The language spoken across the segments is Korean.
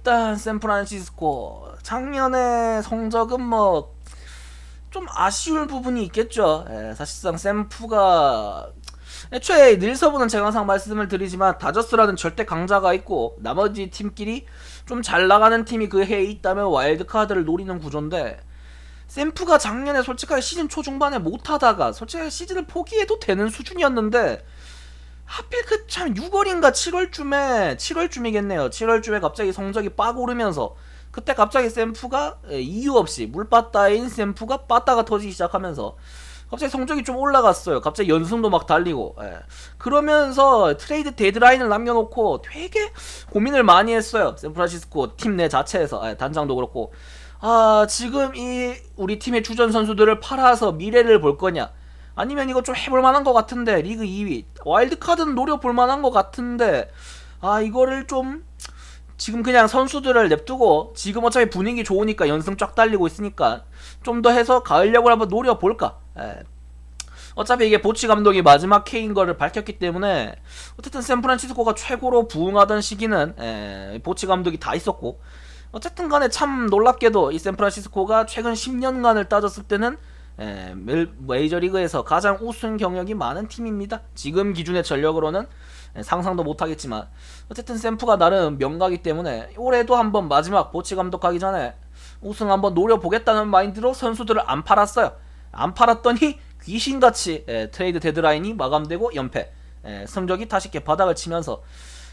일단 샌프란시스코 작년에 성적은 뭐 좀 아쉬울 부분이 있겠죠. 사실상 샌프가 애초에 닐서브는 제가 항상 말씀을 드리지만 다저스라는 절대 강자가 있고 나머지 팀끼리 좀 잘 나가는 팀이 그 해에 있다면 와일드카드를 노리는 구조인데, 샌프가 작년에 솔직하게 시즌 초중반에 못하다가 솔직하게 시즌을 포기해도 되는 수준이었는데, 하필 그 참 6월인가 7월쯤이겠네요. 7월쯤에 갑자기 성적이 빡 오르면서 그때 갑자기 샌프가 이유 없이 물빠따인 샌프가 빠따가 터지기 시작하면서 갑자기 성적이 좀 올라갔어요. 갑자기 연승도 막 달리고. 그러면서 트레이드 데드라인을 남겨놓고 되게 고민을 많이 했어요. 샌프란시스코 팀 내 자체에서. 단장도 그렇고. 지금 이 우리 팀의 주전 선수들을 팔아서 미래를 볼 거냐, 아니면 이거 좀 해볼 만한 것 같은데 리그 2위 와일드카드는 노려볼 만한 것 같은데, 이거를 좀 지금 그냥 선수들을 냅두고 지금 어차피 분위기 좋으니까 연승 쫙 달리고 있으니까 좀 더 해서 가을야구를 한번 노려볼까. 어차피 이게 보치 감독이 마지막 K인 거를 밝혔기 때문에 어쨌든 샌프란시스코가 최고로 부흥하던 시기는 보치 감독이 다 있었고, 어쨌든 간에 참 놀랍게도 이 샌프란시스코가 최근 10년간을 따졌을 때는 메이저리그에서 가장 우승 경력이 많은 팀입니다. 지금 기준의 전력으로는 상상도 못하겠지만, 어쨌든 샌프가 나름 명가기 때문에 올해도 한번 마지막 보치 감독 가기 전에 우승 한번 노려보겠다는 마인드로 선수들을 안 팔았어요. 안 팔았더니 귀신같이 트레이드 데드라인이 마감되고 연패, 성적이 다시 바닥을 치면서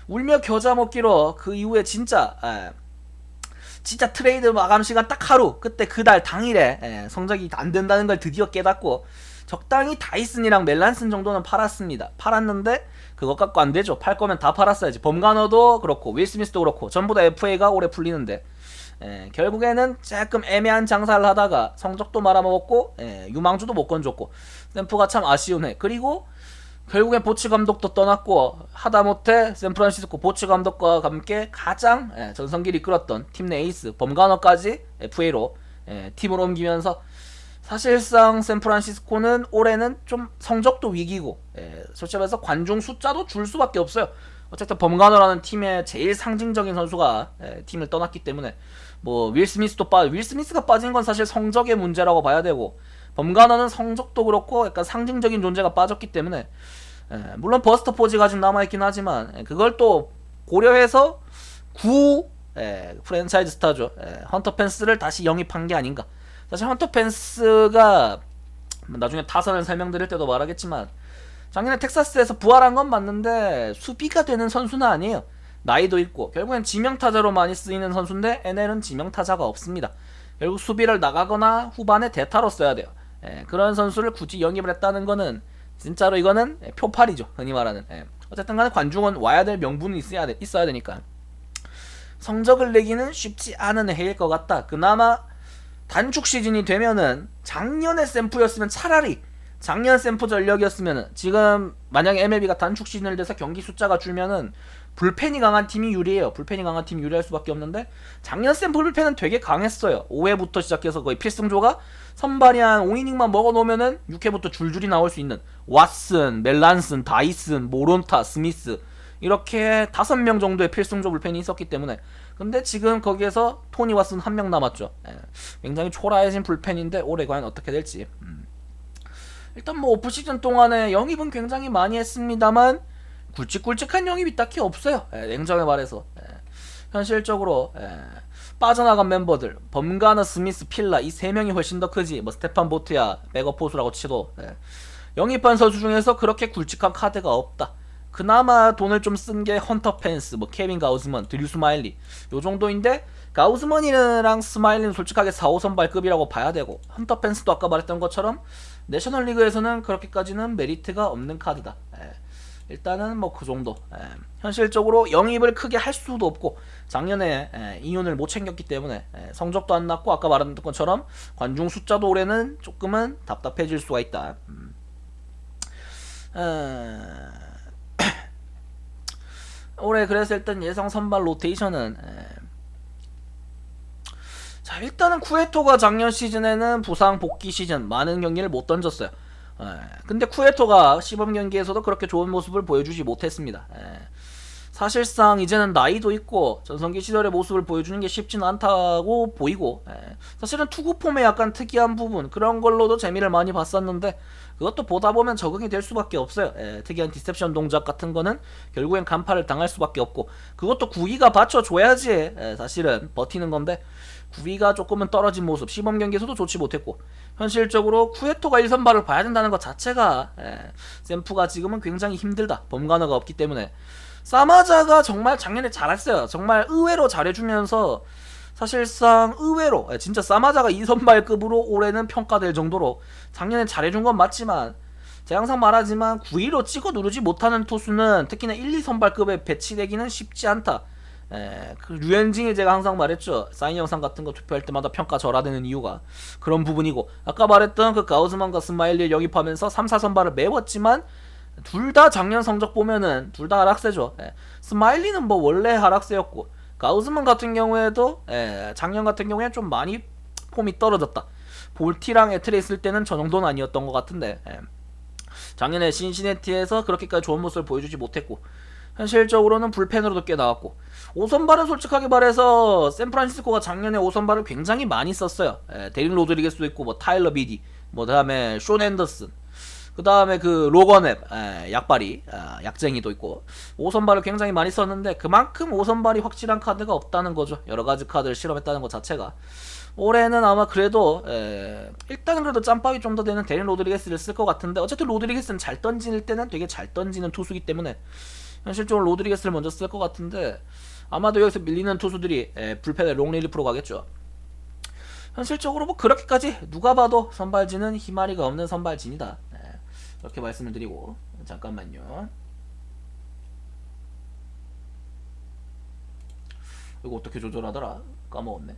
울며 겨자 먹기로 그 이후에 진짜 트레이드 마감 시간 딱 하루, 그때 그달 당일에 성적이 안 된다는 걸 드디어 깨닫고 적당히 다이슨이랑 멜란슨 정도는 팔았습니다. 팔았는데 그것 갖고 안 되죠. 팔 거면 다 팔았어야지. 범가너도 그렇고 윌 스미스도 그렇고 전부 다 FA가 올해 풀리는데, 결국에는 조금 애매한 장사를 하다가 성적도 말아먹었고 유망주도 못 건졌고, 샌프가 참 아쉬운 해. 그리고 결국엔 보치 감독도 떠났고, 하다못해 샌프란시스코 보치 감독과 함께 가장 전성기를 이끌었던 팀 내 에이스 범가너까지 FA로 팀을 옮기면서 사실상 샌프란시스코는 올해는 좀 성적도 위기고, 솔직히 말해서 관중 숫자도 줄 수밖에 없어요. 어쨌든 범가너라는 팀의 제일 상징적인 선수가 팀을 떠났기 때문에, 뭐 윌 스미스가 빠진 건 사실 성적의 문제라고 봐야 되고, 범가너는 성적도 그렇고 약간 상징적인 존재가 빠졌기 때문에, 물론 버스터 포지가 좀 남아있긴 하지만 그걸 또 고려해서 프랜차이즈 스타죠. 헌터 펜스를 다시 영입한 게 아닌가. 사실 헌터 펜스가 나중에 타선을 설명드릴 때도 말하겠지만 작년에 텍사스에서 부활한 건 맞는데 수비가 되는 선수는 아니에요. 나이도 있고 결국엔 지명타자로 많이 쓰이는 선수인데 NL은 지명타자가 없습니다. 결국 수비를 나가거나 후반에 대타로 써야 돼요. 그런 선수를 굳이 영입을 했다는 거는 진짜로 이거는 표팔이죠. 흔히 말하는. 어쨌든 간에 관중은 와야 될 명분이 있어야 되니까 성적을 내기는 쉽지 않은 해일 것 같다. 그나마 단축 시즌이 되면은 작년에 샌프였으면, 차라리 작년 샌프 전력이었으면은, 지금 만약에 MLB가 단축 시즌을 돼서 경기 숫자가 줄면은 불펜이 강한 팀이 유리해요. 불펜이 강한 팀이 유리할 수밖에 없는데 작년 샌프 불펜은 되게 강했어요. 5회부터 시작해서 거의 필승조가 선발이 한 5이닝만 먹어놓으면은 6회부터 줄줄이 나올 수 있는 왓슨, 멜란슨, 다이슨, 모론타, 스미스, 이렇게 5명 정도의 필승조 불펜이 있었기 때문에. 근데 지금 거기에서 토니 왓슨 1명 남았죠. 굉장히 초라해진 불펜인데 올해 과연 어떻게 될지. 일단 뭐 오프시즌 동안에 영입은 굉장히 많이 했습니다만 굵직굵직한 영입이 딱히 없어요. 냉정히 말해서. 현실적으로 빠져나간 멤버들 범가너, 스미스, 필라 이 3명이 훨씬 더 크지, 뭐 스테판 보트야 백업 포수라고 치도 영입한 선수 중에서 그렇게 굵직한 카드가 없다. 그나마 돈을 좀 쓴 게 헌터 펜스, 뭐 케빈 가우스먼, 드류 스마일리 요 정도인데, 가우스먼이랑 스마일리는 솔직하게 4, 5선발급이라고 봐야 되고, 헌터 펜스도 아까 말했던 것처럼 내셔널리그에서는 그렇게까지는 메리트가 없는 카드다. 일단은 뭐 그 정도. 현실적으로 영입을 크게 할 수도 없고 작년에 인연을 못 챙겼기 때문에 성적도 안 났고, 아까 말했던 것처럼 관중 숫자도 올해는 조금은 답답해질 수가 있다. 올해 그래서 일단 예상 선발 로테이션은 자, 일단은 쿠에토가 작년 시즌에는 부상 복귀 시즌 많은 경기를 못 던졌어요. 근데 쿠에토가 시범 경기에서도 그렇게 좋은 모습을 보여주지 못했습니다. 사실상 이제는 나이도 있고 전성기 시절의 모습을 보여주는 게 쉽지는 않다고 보이고, 사실은 투구 폼의 약간 특이한 부분 그런 걸로도 재미를 많이 봤었는데 그것도 보다 보면 적응이 될 수밖에 없어요. 특이한 디셉션 동작 같은 거는 결국엔 간파를 당할 수밖에 없고, 그것도 구위가 받쳐줘야지 사실은 버티는 건데 구위가 조금은 떨어진 모습, 시범 경기에서도 좋지 못했고, 현실적으로 쿠에토가 1선발을 봐야 된다는 것 자체가 샘프가 지금은 굉장히 힘들다. 범가너가 없기 때문에. 사마자가 정말 작년에 잘했어요. 정말 의외로 잘해주면서 사실상 의외로 진짜 사마자가 2선발급으로 올해는 평가될 정도로 작년에 잘해준 건 맞지만, 제가 항상 말하지만 9위로 찍어 누르지 못하는 투수는 특히나 1, 2선발급에 배치되기는 쉽지 않다. 그 류현진이 제가 항상 말했죠. 사인 영상 같은 거 투표할 때마다 평가 절하되는 이유가 그런 부분이고, 아까 말했던 그 가우즈만과 스마일리를 영입하면서 3, 4선발을 메웠지만 둘 다 작년 성적 보면은 둘 다 하락세죠. 스마일리는 뭐 원래 하락세였고, 가우즈만 같은 경우에도 작년 같은 경우에 좀 많이 폼이 떨어졌다. 볼티랑 에틀에 있을 때는 저 정도는 아니었던 것 같은데, 작년에 신시내티에서 그렇게까지 좋은 모습을 보여주지 못했고, 현실적으로는 불펜으로도 꽤 나왔고, 5선발은 솔직하게 말해서 샌프란시스코가 작년에 5선발을 굉장히 많이 썼어요. 데린 로드리게스도 있고, 뭐 타일러 비디, 뭐 다음에 쇼 앤더슨, 그 다음에 그 로건앱, 약발이, 약쟁이도 있고, 5선발을 굉장히 많이 썼는데 그만큼 5선발이 확실한 카드가 없다는 거죠. 여러가지 카드를 실험했다는 것 자체가. 올해는 아마 그래도 일단은 그래도 짬밥이 좀 더 되는 데린 로드리게스를 쓸 것 같은데, 어쨌든 로드리게스는 잘 던질 때는 되게 잘 던지는 투수이기 때문에 현실적으로 로드리게스를 먼저 쓸 것 같은데, 아마도 여기서 밀리는 투수들이 불펜에 롱릴리프로 가겠죠. 현실적으로 뭐 그렇게까지 누가 봐도 선발진은 희마리가 없는 선발진이다. 이렇게 말씀을 드리고, 잠깐만요. 이거 어떻게 조절하더라? 까먹었네.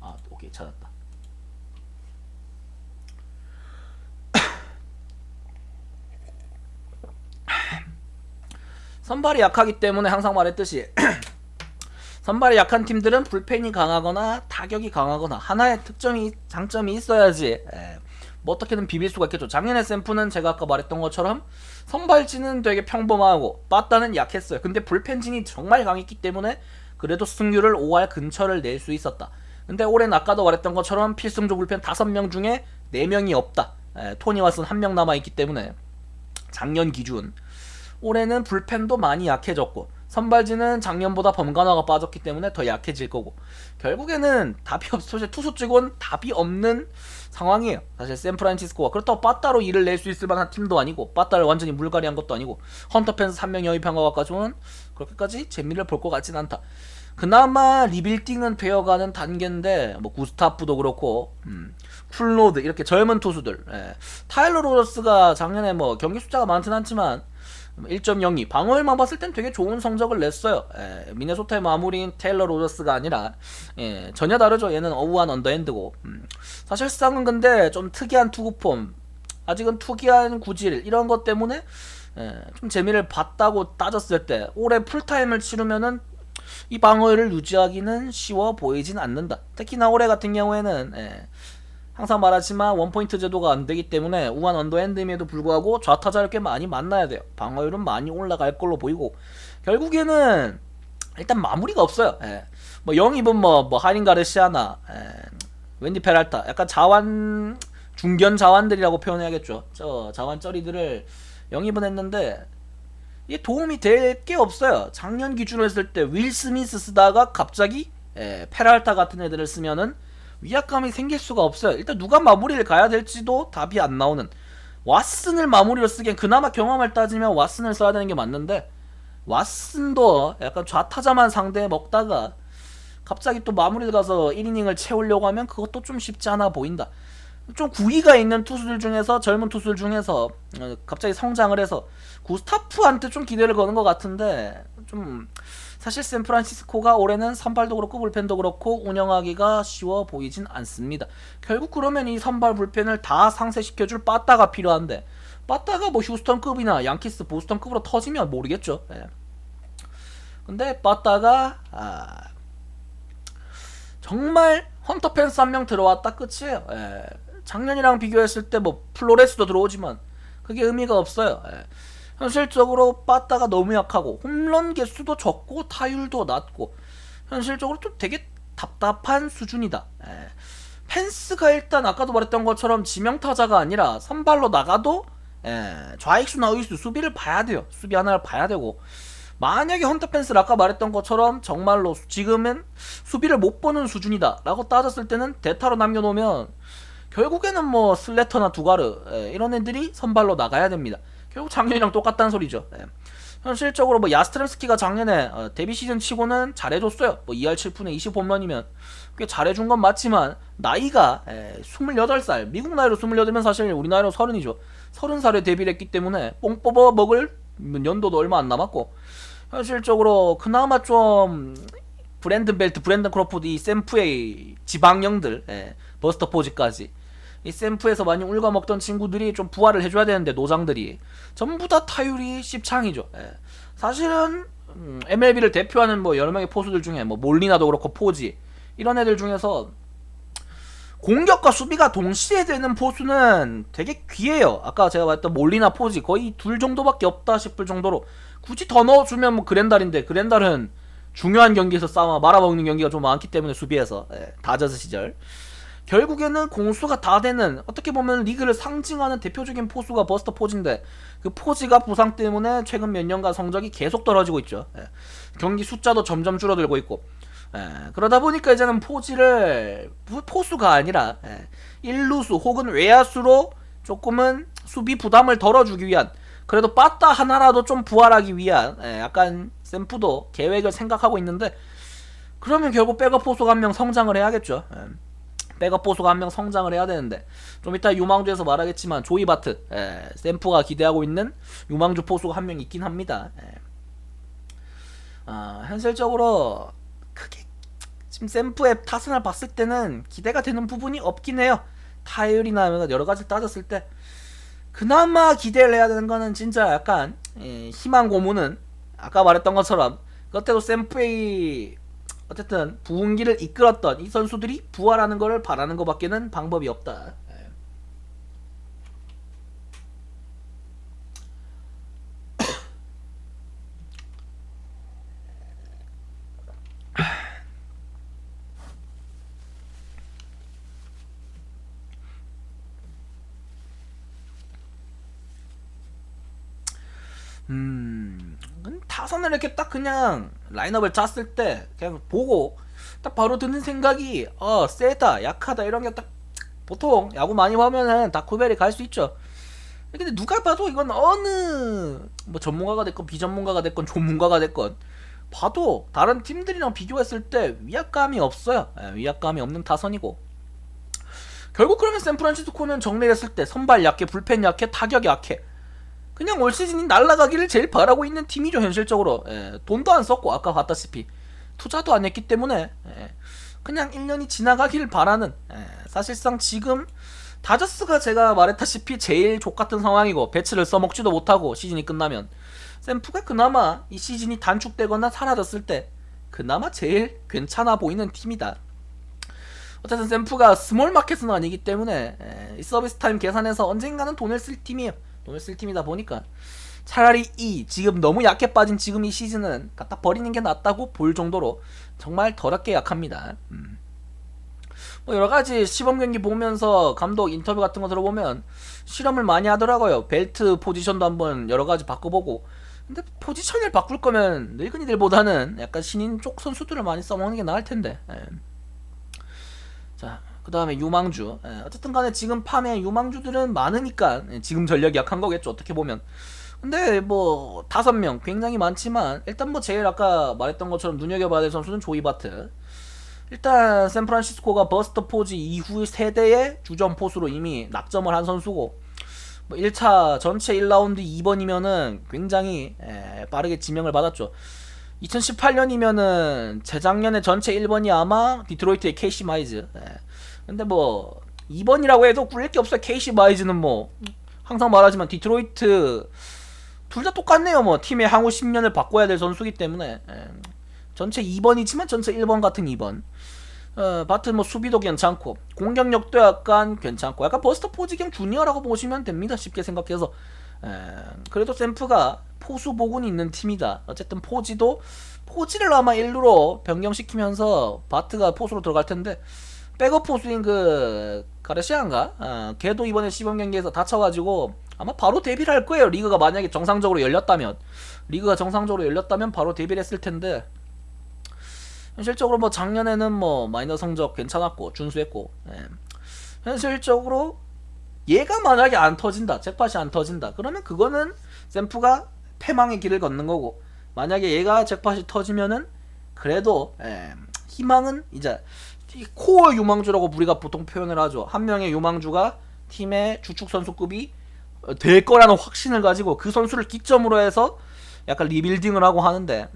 아, 오케이, 찾았다. 선발이 약하기 때문에 항상 말했듯이 선발이 약한 팀들은 불펜이 강하거나 타격이 강하거나 하나의 특점이 장점이 있어야지 뭐 어떻게든 비빌 수가 있겠죠. 작년에 샘프는 제가 아까 말했던 것처럼 선발진은 되게 평범하고 빠따는 약했어요. 근데 불펜진이 정말 강했기 때문에 그래도 승률을 5할 근처를 낼 수 있었다. 근데 올해는 아까도 말했던 것처럼 필승조 불펜 5명 중에 4명이 없다. 토니 왓슨 1명 남아있기 때문에 작년 기준 올해는 불펜도 많이 약해졌고, 선발진은 작년보다 범가너가 빠졌기 때문에 더 약해질 거고, 결국에는 답이 없어. 투수 쪽은 답이 없는 상황이에요. 사실 샌프란시스코가 그렇다고 빠따로 일을 낼 수 있을 만한 팀도 아니고, 빠따를 완전히 물갈이한 것도 아니고, 헌터 펜스 3명 영입한 것까지는 그렇게까지 재미를 볼 것 같진 않다. 그나마 리빌딩은 되어가는 단계인데, 뭐 구스타프도 그렇고, 쿨로드 이렇게 젊은 투수들, 타일러 로저스가 작년에 뭐 경기 숫자가 많진 않지만 1.02 방어율만 봤을 땐 되게 좋은 성적을 냈어요. 미네소타의 마무리인 테일러 로저스가 아니라 전혀 다르죠. 얘는 어우한 언더핸드고, 사실상은 근데 좀 특이한 투구폼, 아직은 특이한 구질 이런 것 때문에 좀 재미를 봤다고 따졌을 때 올해 풀타임을 치르면은 이 방어율을 유지하기는 쉬워 보이진 않는다. 특히나 올해 같은 경우에는 항상 말하지만 원포인트 제도가 안되기 때문에 우한 언더핸드임에도 불구하고 좌타자를 꽤 많이 만나야 돼요. 방어율은 많이 올라갈 걸로 보이고, 결국에는 일단 마무리가 없어요. 뭐 영입은 뭐 하린 가르시아나, 웬디 페랄타, 약간 자완 중견 자완들이라고 표현해야겠죠. 저 자완 쩌리들을 영입은 했는데 이게 도움이 될 게 없어요. 작년 기준으로 했을 때 윌 스미스 쓰다가 갑자기 페랄타 같은 애들을 쓰면은 위압감이 생길 수가 없어요. 일단 누가 마무리를 가야 될지도 답이 안 나오는, 왓슨을 마무리로 쓰기엔 그나마 경험을 따지면 왓슨을 써야 되는 게 맞는데, 왓슨도 약간 좌타자만 상대해 먹다가 갑자기 또 마무리를 가서 1이닝을 채우려고 하면 그것도 좀 쉽지 않아 보인다. 좀 구위가 있는 투수들 중에서, 젊은 투수들 중에서 갑자기 성장을 해서 구스타프한테 좀 기대를 거는 것 같은데, 좀 사실 샌프란시스코가 올해는 선발도 그렇고 불펜도 그렇고 운영하기가 쉬워 보이진 않습니다. 결국 그러면 이 선발 불펜을 다 상쇄시켜줄 빠따가 필요한데, 빠따가 뭐 휴스턴급이나 양키스, 보스턴급으로 터지면 모르겠죠. 근데 빠따가 정말 헌터 펜스 한 명 들어왔다 끝이에요. 예. 작년이랑 비교했을 때 뭐 플로레스도 들어오지만 그게 의미가 없어요. 예. 현실적으로 빠따가 너무 약하고 홈런 개수도 적고 타율도 낮고 현실적으로 좀 되게 답답한 수준이다. 예. 펜스가 일단 아까도 말했던 것처럼 지명타자가 아니라 선발로 나가도 좌익수나 우익수 수비를 봐야 돼요. 수비 하나를 봐야 되고 만약에 헌터 펜스를 아까 말했던 것처럼 정말로 지금은 수비를 못 보는 수준이다 라고 따졌을 때는 대타로 남겨놓으면 결국에는 뭐 슬래터나 두가르 이런 애들이 선발로 나가야 됩니다. 결국 작년이랑 똑같다는 소리죠. 현실적으로 뭐 야스트렘스키가 작년에 데뷔 시즌 치고는 잘해줬어요. 뭐 2할 7푼에 20홈런이면 꽤 잘해준 건 맞지만 나이가 28살 미국 나이로 28이면 사실 우리 나이로 30이죠. 30살에 데뷔를 했기 때문에 뽕 뽑아 먹을 연도도 얼마 안 남았고 현실적으로 그나마 좀 브랜든 벨트, 브랜든 크로포드, 이 샘프의 지방령들 버스터 포지까지 이 샘프에서 많이 울가먹던 친구들이 좀 부활을 해줘야 되는데 노장들이 전부 다 타율이 씹창이죠. 사실은 MLB를 대표하는 뭐 여러 명의 포수들 중에 뭐 몰리나도 그렇고 포지 이런 애들 중에서 공격과 수비가 동시에 되는 포수는 되게 귀해요. 아까 제가 말했던 몰리나 포지 거의 둘 정도밖에 없다 싶을 정도로 굳이 더 넣어주면 뭐 그랜달인데 그랜달은 중요한 경기에서 싸워 말아먹는 경기가 좀 많기 때문에 수비에서 다저스 시절 결국에는 공수가 다 되는 어떻게 보면 리그를 상징하는 대표적인 포수가 버스터 포지인데 그 포지가 부상 때문에 최근 몇 년간 성적이 계속 떨어지고 있죠. 경기 숫자도 점점 줄어들고 있고 그러다 보니까 이제는 포지를 포수가 아니라 1루수 혹은 외야수로 조금은 수비 부담을 덜어주기 위한 그래도 빠따 하나라도 좀 부활하기 위한 약간 샘프도 계획을 생각하고 있는데 그러면 결국 백업 포수가 한 명 성장을 해야겠죠. 백업 포수가 한 명 성장을 해야 되는데 좀 이따 유망주에서 말하겠지만 조이 바트 샘프가 기대하고 있는 유망주 포수가 한 명 있긴 합니다. 현실적으로 크게 지금 샘프의 타선을 봤을 때는 기대가 되는 부분이 없긴 해요. 타율이나 여러 가지 따졌을 때 그나마 기대를 해야 되는 거는 진짜 약간 희망 고문은 아까 말했던 것처럼 그때도 샘프의 어쨌든 부흥기를 이끌었던 이 선수들이 부활하는 거를 바라는 것밖에는 방법이 없다. 타선을 이렇게 딱 그냥 라인업을 짰을 때 그냥 보고 딱 바로 드는 생각이 세다 약하다 이런 게 딱 보통 야구 많이 보면은 다 구별이 갈 수 있죠. 근데 누가 봐도 이건 어느 뭐 전문가가 됐건 비전문가가 됐건 전문가가 됐건 봐도 다른 팀들이랑 비교했을 때 위압감이 없어요. 위압감이 없는 타선이고 결국 그러면 샌프란시스코는 정리했을 때 선발 약해, 불펜 약해, 타격 약해 그냥 올 시즌이 날아가기를 제일 바라고 있는 팀이죠. 현실적으로 돈도 안 썼고 아까 봤다시피 투자도 안 했기 때문에 그냥 1년이 지나가길 바라는 사실상 지금 다저스가 제가 말했다시피 제일 족같은 상황이고 배치를 써먹지도 못하고 시즌이 끝나면 샘프가 그나마 이 시즌이 단축되거나 사라졌을 때 그나마 제일 괜찮아 보이는 팀이다. 어쨌든 샘프가 스몰 마켓은 아니기 때문에 이 서비스 타임 계산해서 언젠가는 돈을 쓸 팀이에요. 돈을 쓸 팀이다 보니까 차라리 지금 너무 약해 빠진 지금 이 시즌은 갖다 버리는 게 낫다고 볼 정도로 정말 더럽게 약합니다. 뭐 여러가지 시범 경기 보면서 감독 인터뷰 같은 거 들어보면 실험을 많이 하더라고요. 벨트 포지션도 한번 여러가지 바꿔보고 근데 포지션을 바꿀 거면 늙은이들보다는 약간 신인 쪽 선수들을 많이 써먹는 게 나을 텐데. 자, 그 다음에 유망주. 어쨌든 간에 지금 팜에 유망주들은 많으니까 지금 전력이 약한 거겠죠. 어떻게 보면. 근데 뭐 5명 굉장히 많지만 일단 뭐 제일 아까 말했던 것처럼 눈여겨봐야 될 선수는 조이 바트. 일단 샌프란시스코가 버스터 포지 이후 세대의 주전 포수로 이미 낙점을 한 선수고 뭐 1차 전체 1라운드 2번이면은 굉장히 빠르게 지명을 받았죠. 2018년이면은 재작년에 전체 1번이 아마 디트로이트의 케이시 마이즈. 근데 뭐 2번이라고 해도 꿀릴 게 없어요. 케이시 마이즈는 뭐 항상 말하지만 디트로이트 둘 다 똑같네요. 뭐 팀의 향후 10년을 바꿔야 될 선수기 때문에 전체 2번이지만 전체 1번 같은 2번. 바트 뭐 수비도 괜찮고 공격력도 약간 괜찮고 약간 버스터 포지경 주니어라고 보시면 됩니다. 쉽게 생각해서. 그래도 샘프가 포수 보군이 있는 팀이다. 어쨌든 포지를 아마 일루로 변경시키면서 바트가 포수로 들어갈 텐데 백업 포수인 그 가르시아인가? 걔도 이번에 시범 경기에서 다쳐가지고 아마 바로 데뷔를 할 거예요. 리그가 만약에 정상적으로 열렸다면 바로 데뷔를 했을 텐데 현실적으로 뭐 작년에는 뭐 마이너 성적 괜찮았고 준수했고 현실적으로 얘가 만약에 안 터진다, 잭팟이 안 터진다, 그러면 그거는 샘프가 패망의 길을 걷는 거고, 만약에 얘가 잭팟이 터지면은 그래도 희망은 이제 코어 유망주라고 우리가 보통 표현을 하죠. 한 명의 유망주가 팀의 주축 선수급이 될 거라는 확신을 가지고 그 선수를 기점으로 해서 약간 리빌딩을 하고 하는데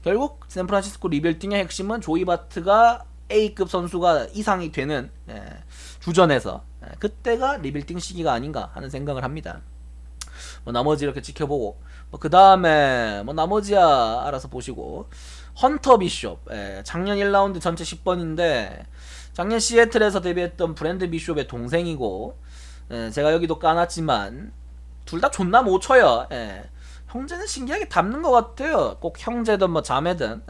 결국 샌프란시스코 리빌딩의 핵심은 조이 바트가 A급 선수가 이상이 되는 주전에서 그때가 리빌딩 시기가 아닌가 하는 생각을 합니다. 뭐 나머지 이렇게 지켜보고 그 다음에 뭐 나머지야 알아서 보시고 헌터 비숍 작년 1라운드 전체 10번인데 작년 시애틀에서 데뷔했던 브랜드 비숍의 동생이고 제가 여기도 까놨지만 둘 다 존나 못 쳐요. 형제는 신기하게 닮는 것 같아요. 꼭 형제든 뭐 자매든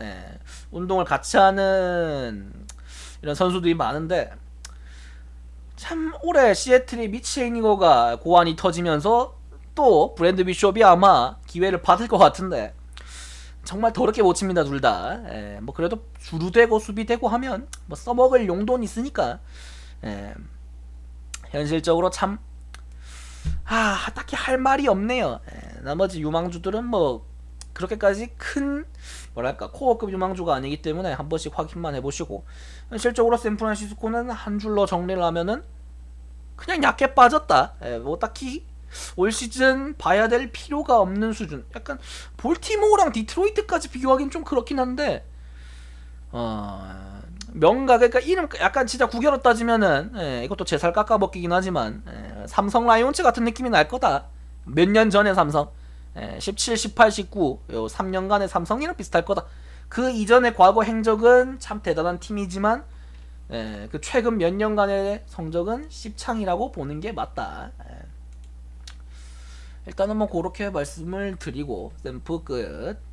운동을 같이 하는 이런 선수들이 많은데 참 올해 시애틀이 미치 헤니거가 고환이 터지면서 또 브랜드 비숍이 아마 기회를 받을 것 같은데 정말 더럽게 못 칩니다 둘 다. 뭐 그래도 주루되고 수비되고 하면 뭐 써먹을 용도는 있으니까 현실적으로 참 딱히 할 말이 없네요. 나머지 유망주들은 뭐 그렇게까지 큰 뭐랄까 코어급 유망주가 아니기 때문에 한 번씩 확인만 해보시고 현실적으로 샌프란시스코는 한 줄로 정리를 하면은 그냥 약해 빠졌다. 뭐 딱히 올 시즌 봐야 될 필요가 없는 수준. 약간 볼티모어랑 디트로이트까지 비교하기는 좀 그렇긴 한데 명가 그러니까 이름 약간 진짜 구겨로 따지면은 이것도 제 살 깎아 먹기긴 하지만 삼성 라이온즈 같은 느낌이 날 거다. 몇 년 전에 삼성 17, 18, 19 요 3년간의 삼성이랑 비슷할 거다. 그 이전의 과거 행적은 참 대단한 팀이지만 그 최근 몇 년간의 성적은 십창이라고 보는 게 맞다. 일단은 뭐 그렇게 말씀을 드리고 샘프 끝.